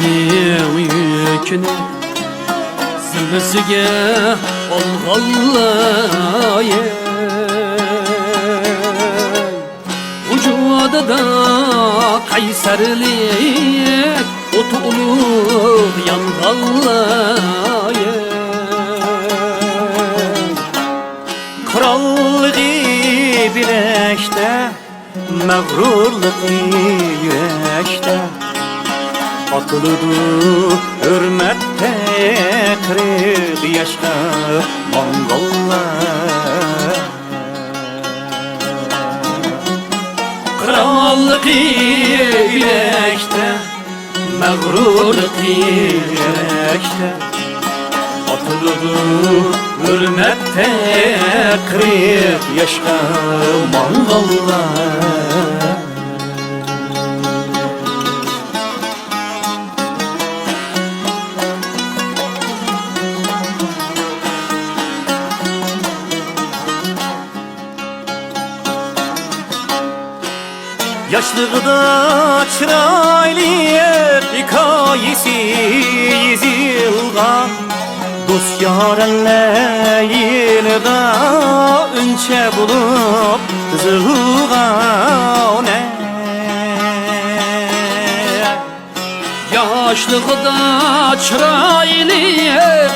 Geçmişnin yükünü zimisiga olğanlar Vücudida qaysarlik o'ti ulug' yonganlar Krallığı bilekte, mağrurluğu yürekte Atılıdı hürmette kırık yaşta Mongoller Krallığı bilekte, mağrurluğu yürekte Atılıdı hürmette kırık yaşta Mongoller Yaşlıqda çıraylı hikayesi yazılgan Dost yarenleyinide ünçe bulup kızılgan Yaşlıqda çıraylı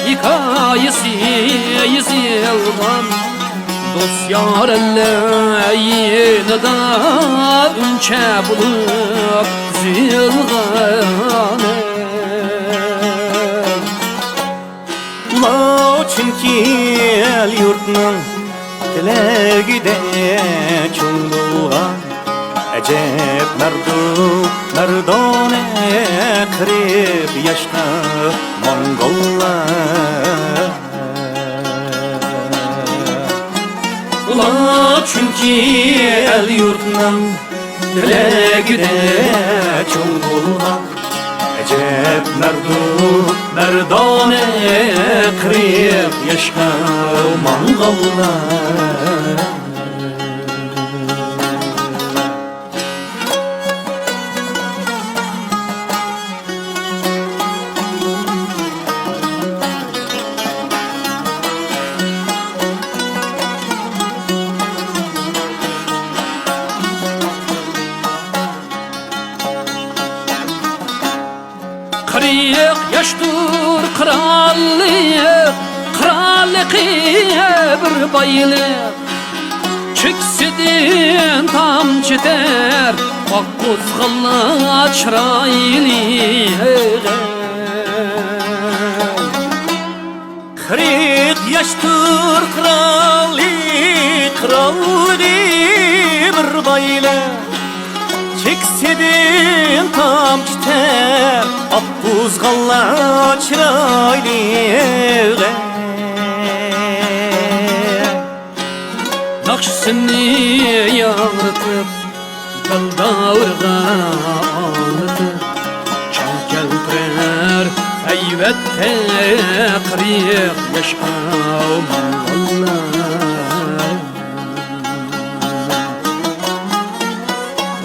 hikayesi yazılgan Dost yarenleyinide ünçe bulup kızılgan Ula çünkü el yurtның tilagide çoğ bulgan Ecep merdane kırıp yaşta Mongollar Ula çünkü el yurtның tilagide çoğ bulgan Ecep merdane kırıp yaşta Mongollar Kırık yaştur krallık, krallık bir baylık Çeksidin tam çeter, bak kuzgalla çıraylı Kırık yaştır krallığı bir baylık Çeksidin tam çiter Akkuzgalla çıraylı Nakşısını yağırtıp Daldağırga ağırtıp Çal keltirer Eyvette kırık yaşa Mongoller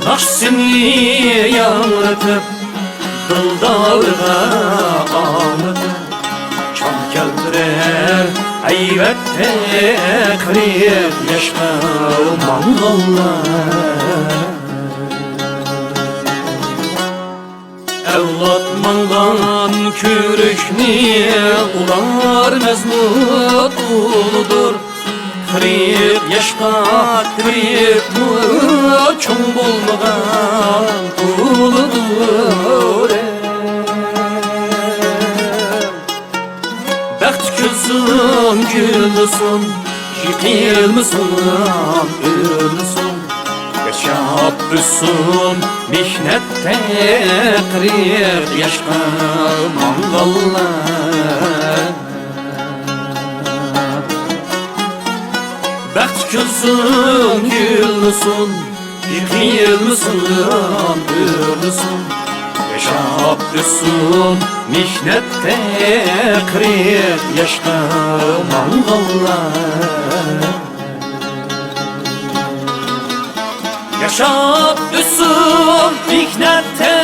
Nakşısını yağırtıp Daldağırga ağırtıp Çal keltirer Eyvette kırık yaşa Mongollar Evlat mandan kürüşni ular mezmut uludur Kırık yaşa kırık mı çoğ bulmadan uludur Bəxt gülsün, gülsün, yıkılmışsın, ölmüşsün Yaşap büsün, mihnette kırık yaşa Mongollar Bəxt gülsün, gülsün, yıkılmışsın, ölmüşsün Yaşap büsün, mihnette kırık yaşta Mongollar Yaşap büsün, mihnette